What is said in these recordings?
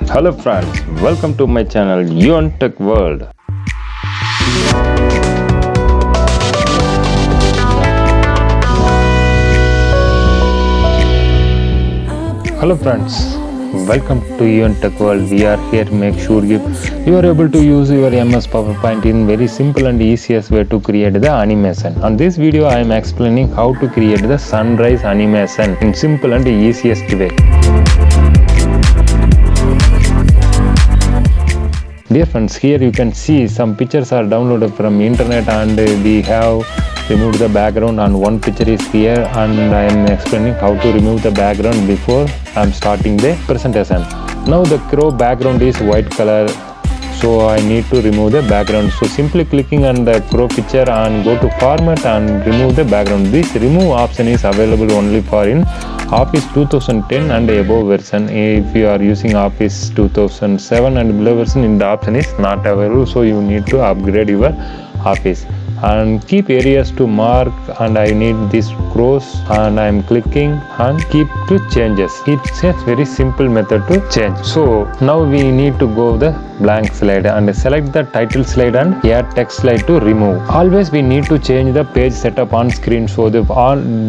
Hello friends, welcome to my channel Yuan Tech World. Hello friends, welcome to Yuan Tech World. We are here to make sure you are able to use your MS PowerPoint in very simple and easiest way to create the animation. On this video I am explaining how to create the sunrise animation in simple and easiest way. Dear friends, here you can see some pictures are downloaded from internet and we have removed the background, and one picture is here and I am explaining how to remove the background before I am starting the presentation. Now the crow background is white color, so I need to remove the background. So simply clicking on the crow picture and go to format and remove the background. This remove option is available only for in Office 2010 and above version. If you are using Office 2007 and below version, in the option is not available, so you need to upgrade your Office. And keep areas to mark, and I need this cross and I am clicking and keep to changes. It's a very simple method to change. So now we need to go the blank slide and select the title slide and add text slide to remove. Always we need to change the page setup on screen. So the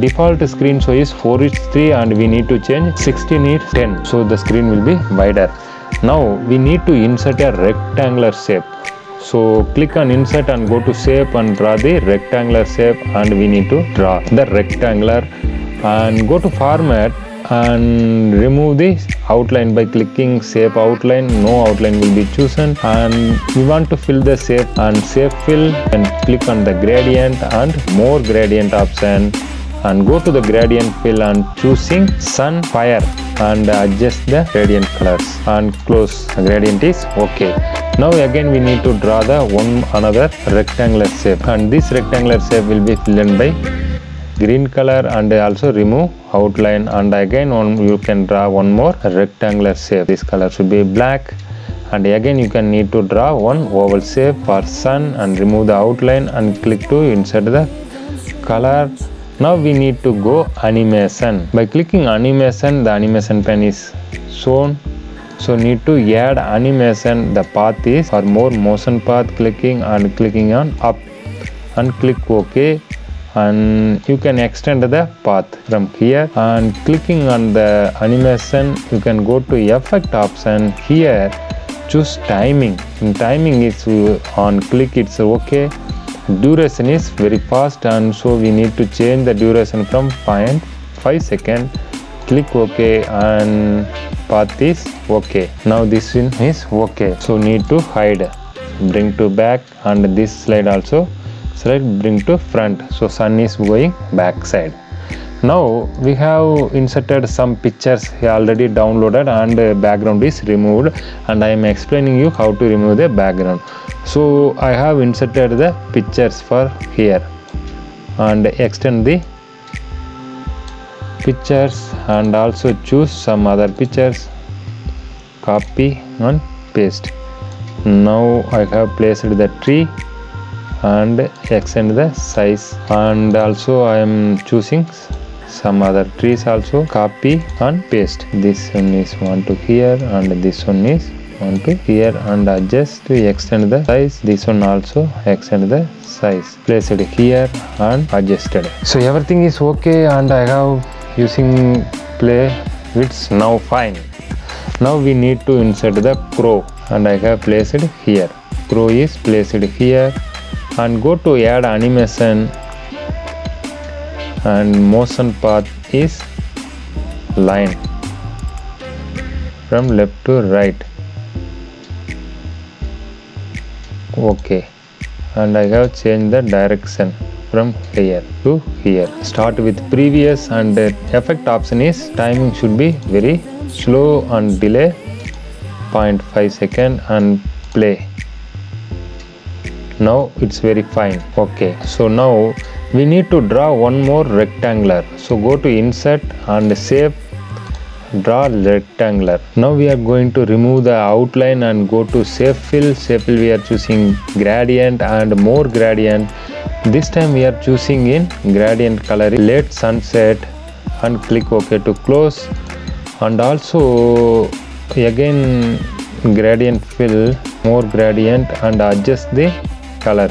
default screen so is 4:3 and we need to change 16:10, so the screen will be wider. Now we need to insert a rectangular shape. So click on insert and go to shape and draw the rectangular shape, and we need to draw the rectangular and go to format and remove the outline by clicking shape outline. No outline will be chosen, and we want to fill the shape and shape fill, and click on the gradient and more gradient option and go to the gradient fill and choosing sun fire and adjust the gradient colors and close. The gradient is okay. Now again we need to draw the another rectangular shape, and this rectangular shape will be filled by green color and also remove outline, and again you can draw one more rectangular shape. This color should be black, and again you can need to draw one oval shape for sun and remove the outline and click to insert the color. Now we need to go animation. By clicking animation, the animation pen is shown. So need to add animation. The path is for more motion path, clicking and clicking on up and click OK, and you can extend the path from here and clicking on the animation. You can go to effect option. Here choose timing. In timing is on click, it's OK. Duration is very fast, and so we need to change the duration from 0.5 second. Click OK and path is OK. Now this one is OK, so need to hide, bring to back, and this slide also select, bring to front, so sun is going back side. Now we have inserted some pictures already downloaded and background is removed, and I am explaining you how to remove the background. So I have inserted the pictures for here and extend the pictures and also choose some other pictures, copy and paste. Now I have placed the tree and extend the size, and also I am choosing some other trees also, copy and paste. This one is one to here and this one is one to here, and adjust to extend the size. This one also extend the size, place it here and adjusted. So everything is okay, and I have using play, it's now fine. Now we need to insert the crow, and I have placed it here. Crow is placed here, and go to add animation, and motion path is line from left to right. Okay, and I have changed the direction from here to here. Start with previous, and the effect option is timing should be very slow and delay 0.5 second and play. Now it's very fine. Okay, so now we need to draw one more rectangular. So go to insert and shape, draw rectangular. Now we are going to remove the outline and go to shape fill. Shape fill we are choosing gradient and more gradient. This time we are choosing in gradient color late sunset and click OK to close, and also Again gradient fill, more gradient, and adjust the color.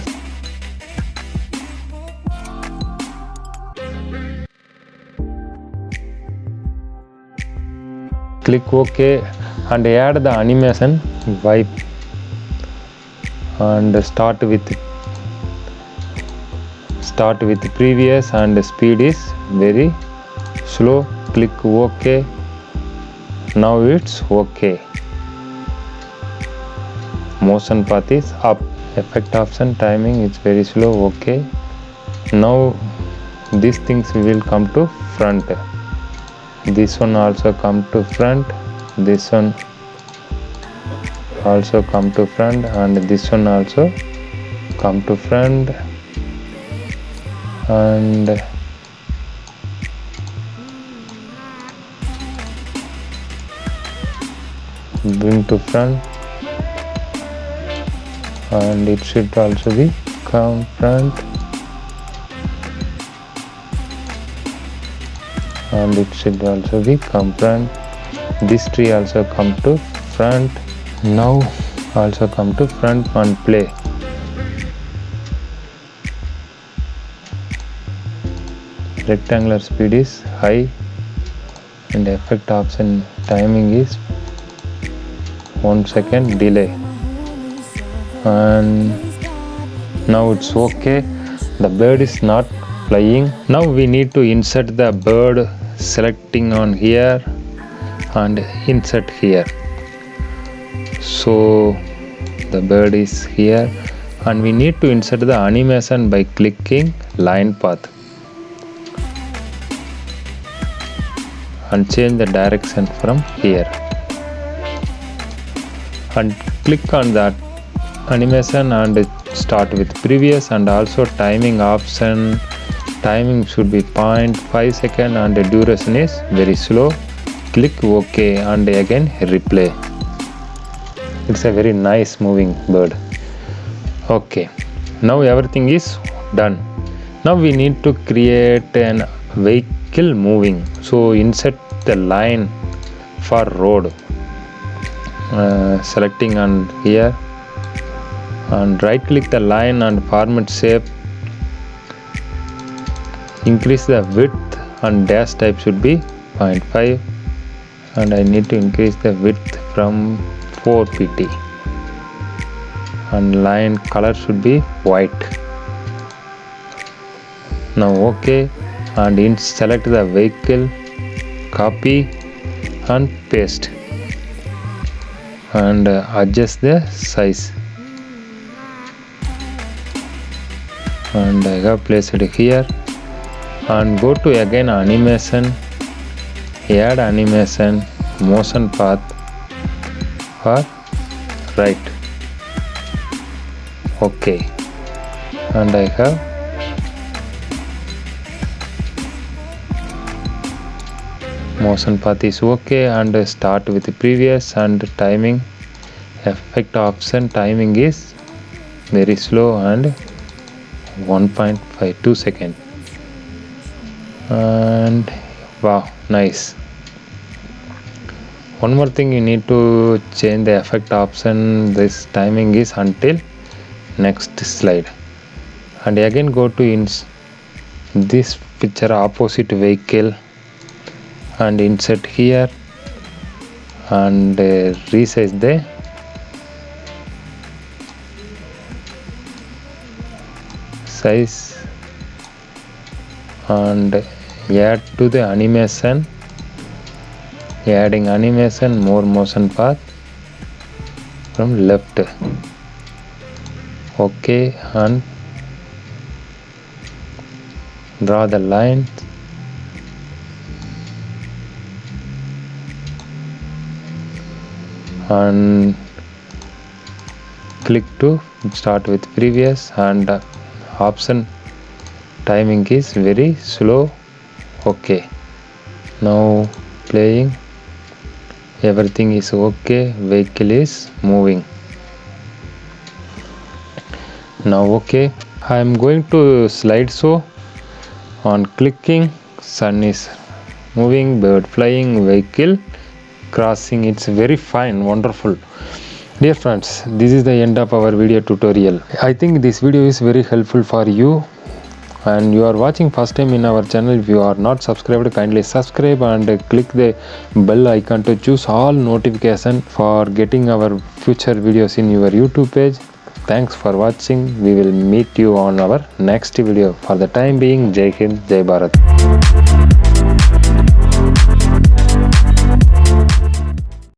Click OK and add the animation wipe and start with previous and speed is very slow. Click OK. Now it's OK. Motion path is up. Effect option timing is very slow. OK. Now these things will come to front. This one also come to front. This one also come to front, and this one also come to front, and bring to front, and it should also be come front, and it should also be come front. This tree also come to front. Now also come to front and play. Rectangular speed is high and effect option timing is 1 second delay, and now it's OK. The bird is not flying. Now we need to insert the bird, selecting on here and insert here. So the bird is here, and we need to insert the animation by clicking line path and change the direction from here, and click on that animation and start with previous, and also timing option. Timing should be 0.5 seconds and the duration is very slow. Click OK and again replay. It's a very nice moving bird. Okay, now everything is done. Now we need to create an vehicle moving. So insert the line for road, selecting on here, and right click the line and format shape. Increase the width and dash type should be 0.5, and I need to increase the width from 4 pt, and line color should be white. Now OK, and select the vehicle, copy and paste, and adjust the size, and I have placed it here, and go to again animation, add animation, motion path for right. OK, and I have motion path is OK, and start with the previous, and timing effect option timing is very slow and 1.52 seconds, and wow, nice. One more thing, you need to change the effect option. This timing is until next slide, and again go to this picture opposite vehicle and insert here, and resize the size, and add to the animation, adding animation, more motion path from left. OK, and draw the line, and click to start with previous, and option timing is very slow. OK, now playing, everything is OK, vehicle is moving. Now OK, I am going to slideshow. On clicking, sun is moving, bird flying, vehicle crossing. It's very fine, wonderful. Dear friends, this is the end of our video tutorial. I think this video is very helpful for you, and you are watching first time in our channel. If you are not subscribed, kindly subscribe and click the bell icon to choose all notification for getting our future videos in your YouTube page. Thanks for watching. We will meet you on our next video. For the time being, Jai Hind, Jai Bharat.